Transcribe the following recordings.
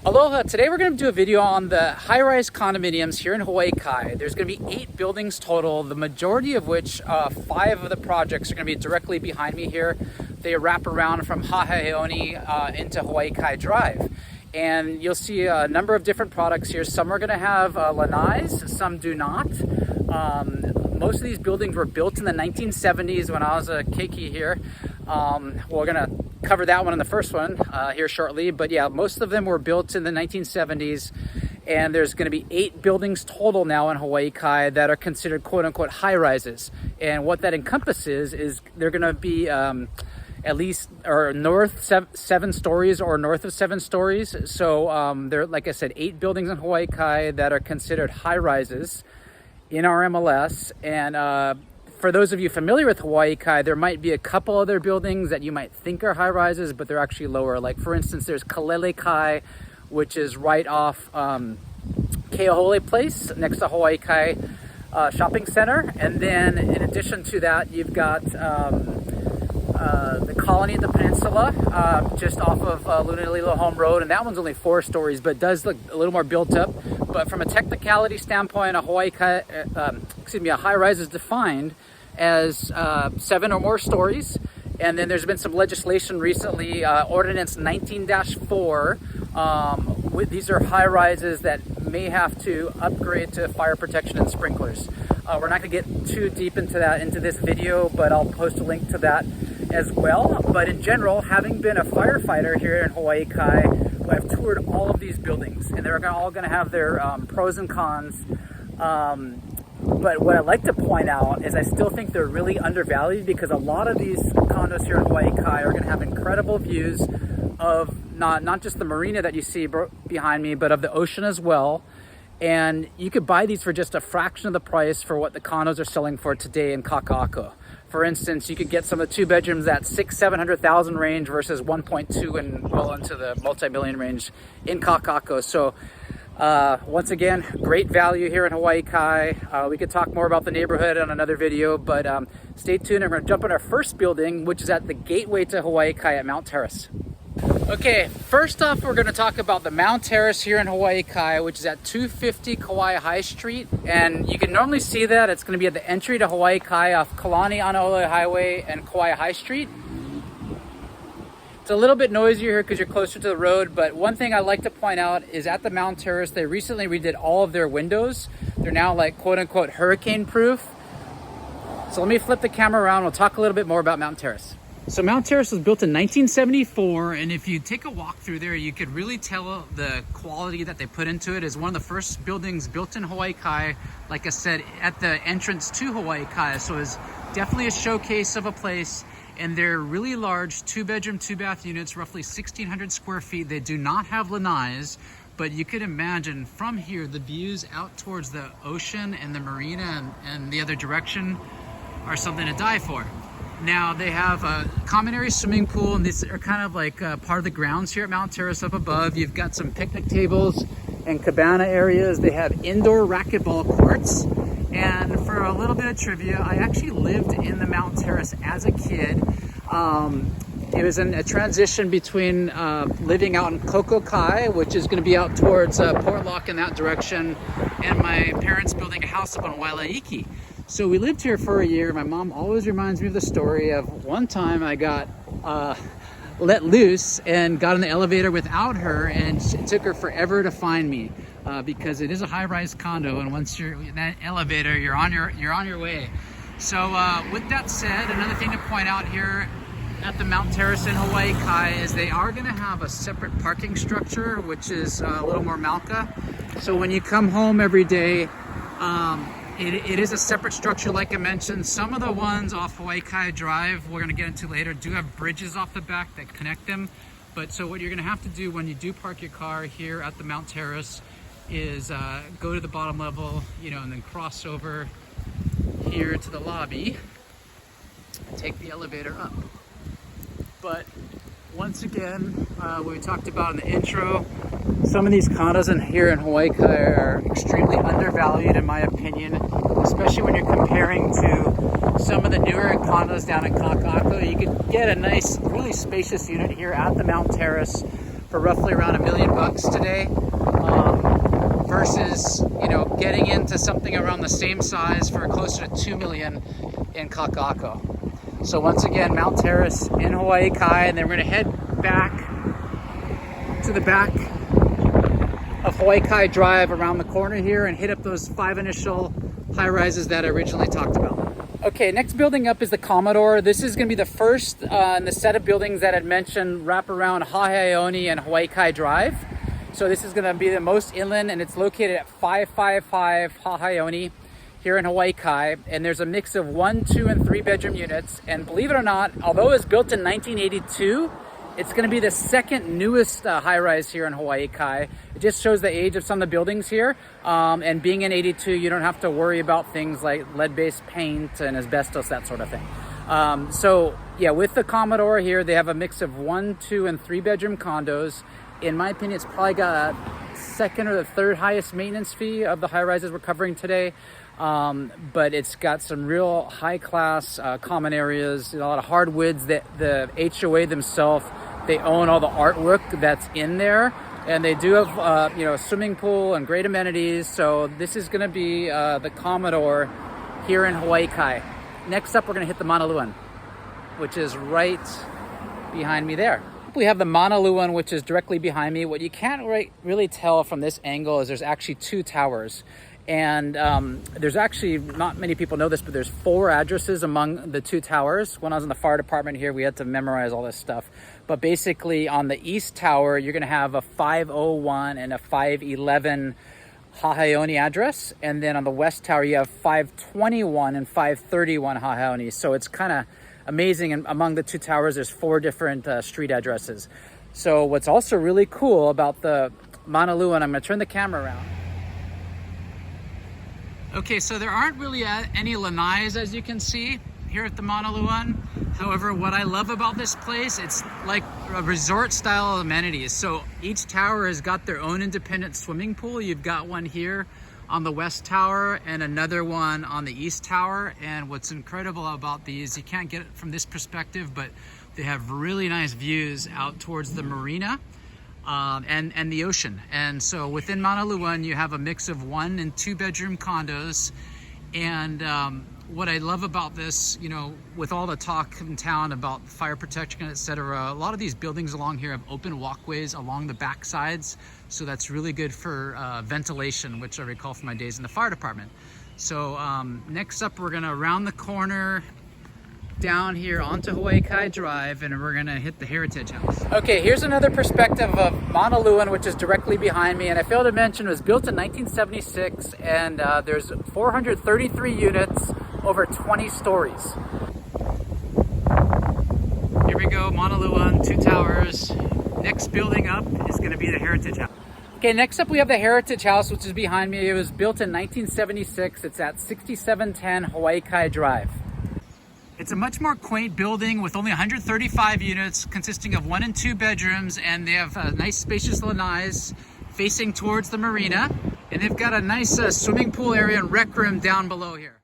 Aloha! Today we're going to do a video on the high-rise condominiums here in Hawaii Kai. There's going to be 8 buildings total, the majority of which, 5 of the projects are going to be directly behind me here. They wrap around from Haheone into Hawaii Kai Drive. And you'll see a number of different products here. Some are going to have lanais, some do not. Most of these buildings were built in the 1970s when I was a keiki here. We're going to cover that one in the first one here shortly, but yeah, most of them were built in the 1970s, and there's going to be 8 buildings total now in Hawaii Kai that are considered quote-unquote high-rises. And what that encompasses is they're going to be at least or north 7 stories or north of 7 stories. So there, like I said, 8 buildings in Hawaii Kai that are considered high-rises in our MLS. And for those of you familiar with Hawaii Kai, there might be a couple other buildings that you might think are high-rises, but they're actually lower. Like, for instance, there's Kalele Kai, which is right off Keahole Place, next to Hawaii Kai Shopping Center. And then, in addition to that, you've got the Colony at the Peninsula, just off of Lunalilo Home Road, and that one's only 4 stories, but does look a little more built up. But from a technicality standpoint, a Hawaii Kai, a high-rise is defined as 7 or more stories. And then there's been some legislation recently, Ordinance 19-4. These are high-rises that may have to upgrade to fire protection and sprinklers. We're not going to get too deep into that into this video, but I'll post a link to that as well. But in general, having been a firefighter here in Hawaii Kai, I've toured all of these buildings, and they're all going to have their pros and cons. But what I'd like to point out is I still think they're really undervalued, because a lot of these condos here in Hawaii Kai are going to have incredible views of not just the marina that you see behind me, but of the ocean as well. And you could buy these for just a fraction of the price for what the condos are selling for today in Kakaako. For instance, you could get some of the 2 bedrooms at $600,000-700,000 range versus 1.2 and well into the multi-million range in Kakaako. So once again, great value here in Hawaii Kai. We could talk more about the neighborhood on another video, but stay tuned. We're going to jump on our first building, which is at the gateway to Hawaii Kai at Mount Terrace. Okay, first off, we're going to talk about the Mount Terrace here in Hawaii Kai, which is at 250 Kauai High Street. And you can normally see that it's going to be at the entry to Hawaii Kai off Kalani Anaole Highway and Kauai High Street. It's a little bit noisier here because you're closer to the road, but one thing I like to point out is at the Mount Terrace, they recently redid all of their windows. They're now like quote-unquote hurricane proof. So let me flip the camera around. We'll talk a little bit more about Mount Terrace. So Mount Terrace was built in 1974, and if you take a walk through there, you could really tell the quality that they put into it. It's one of the first buildings built in Hawaii Kai, like I said, at the entrance to Hawaii Kai. So it's definitely a showcase of a place, and they're really large 2-bedroom, 2-bath units, roughly 1,600 square feet. They do not have lanais, but you could imagine from here, the views out towards the ocean and the marina and the other direction are something to die for. Now they have a common area swimming pool, and these are kind of like part of the grounds here at Mount Terrace up above. You've got some picnic tables and cabana areas. They have indoor racquetball courts. And for a little bit of trivia, I actually lived in the Mount Terrace as a kid. It was in a transition between living out in Koko Kai, which is going to be out towards Port Lock in that direction, and my parents building a house up on Wailaiki. So we lived here for a year. My mom always reminds me of the story of one time I got let loose and got in the elevator without her, and it took her forever to find me because it is a high-rise condo, and once you're in that elevator, you're on your way. So with that said, another thing to point out here at the Mount Terrace in Hawaii Kai is they are going to have a separate parking structure, which is a little more Malka. So when you come home every day, it is a separate structure, like I mentioned. Some of the ones off Hawaii Kai Drive, we're going to get into later, do have bridges off the back that connect them. But so what you're going to have to do when you do park your car here at the Mount Terrace is go to the bottom level, and then cross over here to the lobby and take the elevator up. But once again, what we talked about in the intro, some of these condos here in Hawaii Kai are extremely undervalued in my opinion, especially when you're comparing to some of the newer condos down in Kakaako. You could get a nice, really spacious unit here at the Mount Terrace for roughly around $1 million today, versus, you know, getting into something around the same size for closer to $2 million in Kakaako. So once again, Mount Terrace in Hawaii Kai, and then we're gonna head back to the back of Hawaii Kai Drive around the corner here and hit up those 5 initial high rises that I originally talked about. Okay, next building up is the Commodore. This is going to be the first in the set of buildings that I'd mentioned wrap around Haeaoni and Hawaii Kai Drive. So this is going to be the most inland, and it's located at 555 Haeaoni here in Hawaii Kai. And there's a mix of 1, 2, and 3 bedroom units. And believe it or not, although it was built in 1982, it's going to be the second newest high-rise here in Hawaii Kai. It just shows the age of some of the buildings here. And being in 82, you don't have to worry about things like lead-based paint and asbestos, that sort of thing. So yeah, with the Commodore here, they have a mix of 1, 2, and 3 bedroom condos. In my opinion, it's probably got a second or the third highest maintenance fee of the high-rises we're covering today. But it's got some real high-class common areas, a lot of hardwoods. That the HOA themselves, they own all the artwork that's in there, and they do have you know, a swimming pool and great amenities. So this is going to be the Commodore here in Hawaii Kai. Next up, we're going to hit the Mauna Luan, which is right behind me there. We have the Mauna Luan, which is directly behind me. What you can't really tell from this angle is there's actually 2 towers. And there's actually, not many people know this, but there's 4 addresses among the 2 towers. When I was in the fire department here, we had to memorize all this stuff. But basically on the east tower, you're gonna have a 501 and a 511 Haeaoni address. And then on the west tower, you have 521 and 531 Haeaoni. So it's kind of amazing. And among the 2 towers, there's 4 different street addresses. So what's also really cool about the Mauna Luan, I'm gonna turn the camera around. Okay, so there aren't really any lanais, as you can see, here at the Mauna Luan. However, what I love about this place, it's like a resort style amenities. So each tower has got their own independent swimming pool. You've got one here on the west tower and another one on the east tower. And what's incredible about these, you can't get it from this perspective, but they have really nice views out towards the marina. And the ocean. And so within Mauna Luan, you have a mix of 1 and 2 bedroom condos. And what I love about this, you know, with all the talk in town about fire protection, etc., a lot of these buildings along here have open walkways along the back sides. So that's really good for ventilation, which I recall from my days in the fire department. So next up, we're gonna round the corner down here onto Hawaii Kai Drive, and we're gonna hit the Heritage House. Okay, here's another perspective of Mauna Luan, which is directly behind me, and I failed to mention it was built in 1976, and there's 433 units, over 20 stories. Here we go, Mauna Luan, 2 towers. Next building up is gonna be the Heritage House. Okay, next up we have the Heritage House, which is behind me. It was built in 1976. It's at 6710 Hawaii Kai Drive. It's a much more quaint building with only 135 units, consisting of 1 and 2 bedrooms, and they have a nice spacious lanais facing towards the marina, and they've got a nice swimming pool area and rec room down below here.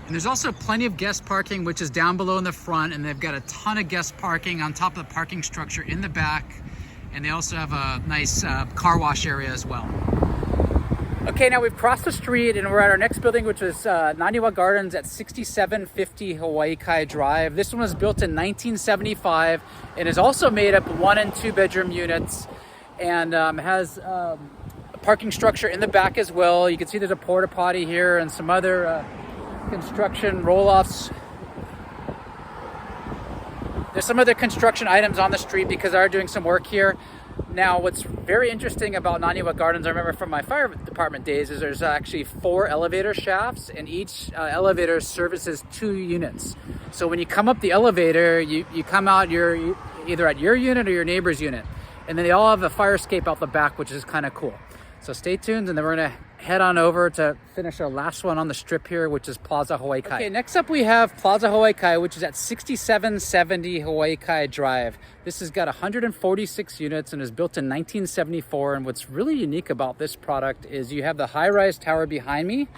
And there's also plenty of guest parking, which is down below in the front, and they've got a ton of guest parking on top of the parking structure in the back, and they also have a nice car wash area as well. Okay, now we've crossed the street and we're at our next building, which is Naniwa Gardens at 6750 Hawaii Kai Drive. This one was built in 1975 and is also made up of 1 and 2 bedroom units, and has a parking structure in the back as well. You can see there's a porta potty here and some other construction roll-offs. There's some other construction items on the street because they are doing some work here. Now, what's very interesting about Naniwa Gardens, I remember from my fire department days, is there's actually 4 elevator shafts, and each elevator services 2 units. So when you come up the elevator, you come out, you're either at your unit or your neighbor's unit. And then they all have a fire escape out the back, which is kind of cool. So stay tuned, and then we're gonna head on over to finish our last one on the strip here, which is Plaza Hawaii Kai. Okay, next up we have Plaza Hawaii Kai, which is at 6770 Hawaii Kai Drive. This has got 146 units and is built in 1974. And what's really unique about this product is you have the high-rise tower behind me,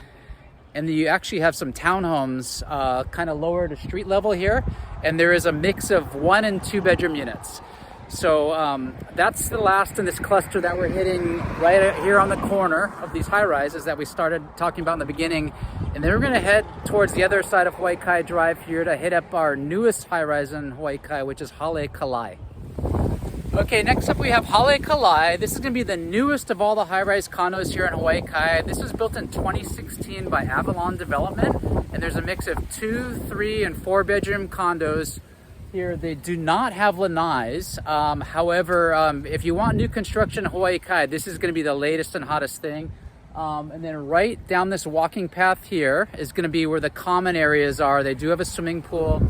and you actually have some townhomes kind of lower to street level here, and there is a mix of 1 and 2 bedroom units. So that's the last in this cluster that we're hitting right here on the corner of these high rises that we started talking about in the beginning. And then we're going to head towards the other side of Hawaii Kai Drive here to hit up our newest high rise in Hawaii Kai, which is Hale Ka Lae. Okay, next up we have Hale Ka Lae. This is going to be the newest of all the high-rise condos here in Hawaii Kai. This was built in 2016 by Avalon Development, and there's a mix of 2, 3, and 4 bedroom condos here. They do not have lanais. However, if you want new construction in Hawaii Kai, this is going to be the latest and hottest thing. And then right down this walking path here is going to be where the common areas are. They do have a swimming pool,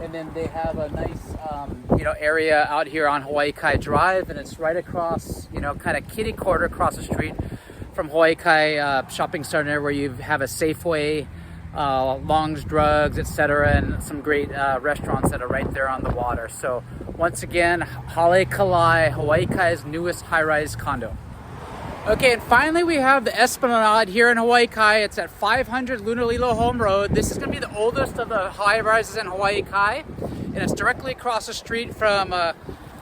and then they have a nice area out here on Hawaii Kai Drive, and it's right across, kind of kitty corner across the street from Hawaii Kai shopping center, where you have a Safeway, Long's Drugs, etc., and some great restaurants that are right there on the water. So once again, Hale Ka Lae, Hawaii Kai's newest high-rise condo. Okay, and finally we have the Esplanade here in Hawaii Kai. It's at 500 Lunalilo Home Road. This is going to be the oldest of the high rises in Hawaii Kai, and it's directly across the street from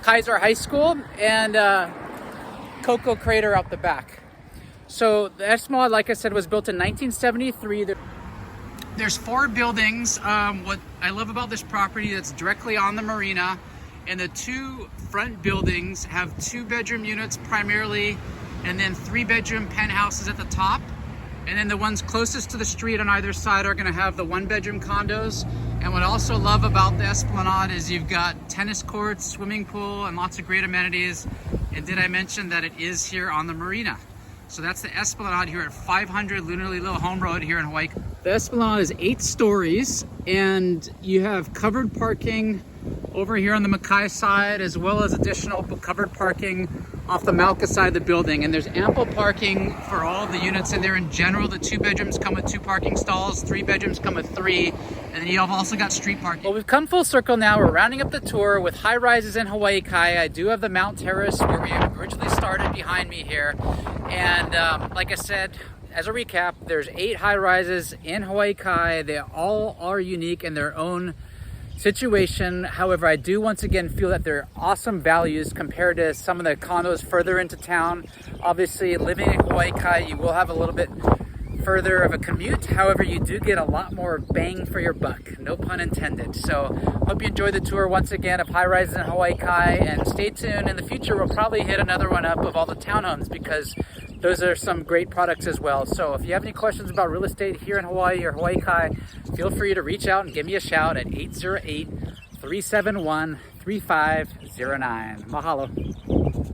Kaiser High School and Cocoa Crater out the back. So the Esplanade, like I said, was built in 1973. There's 4 buildings. What I love about this property, that's directly on the marina, and the 2 front buildings have 2 bedroom units primarily, and then 3 bedroom penthouses at the top. And then the ones closest to the street on either side are gonna have the 1 bedroom condos. And what I also love about the Esplanade is you've got tennis courts, swimming pool, and lots of great amenities. And did I mention that it is here on the marina? So that's the Esplanade here at 500 Lunalilo Home Road here in Hawaii. The Esplanade is 8 stories, and you have covered parking over here on the Makai side, as well as additional covered parking off the Malka side of the building. And there's ample parking for all the units in there. In general, the 2 bedrooms come with 2 parking stalls, 3 bedrooms come with 3, and then you've also got street parking. Well, we've come full circle now. We're rounding up the tour with high rises in Hawaii Kai. I do have the Mount Terrace where we originally started behind me here. And like I said, as a recap, there's 8 high rises in Hawaii Kai. They all are unique in their own situation. However, I do once again feel that they're awesome values compared to some of the condos further into town. Obviously, living in Hawaii Kai, you will have a little bit further of a commute. However, you do get a lot more bang for your buck, no pun intended. So hope you enjoyed the tour once again of high rises in Hawaii Kai, and stay tuned. In the future, we'll probably hit another one up of all the townhomes, because those are some great products as well. So if you have any questions about real estate here in Hawaii or Hawaii Kai, feel free to reach out and give me a shout at 808-371-3509. Mahalo.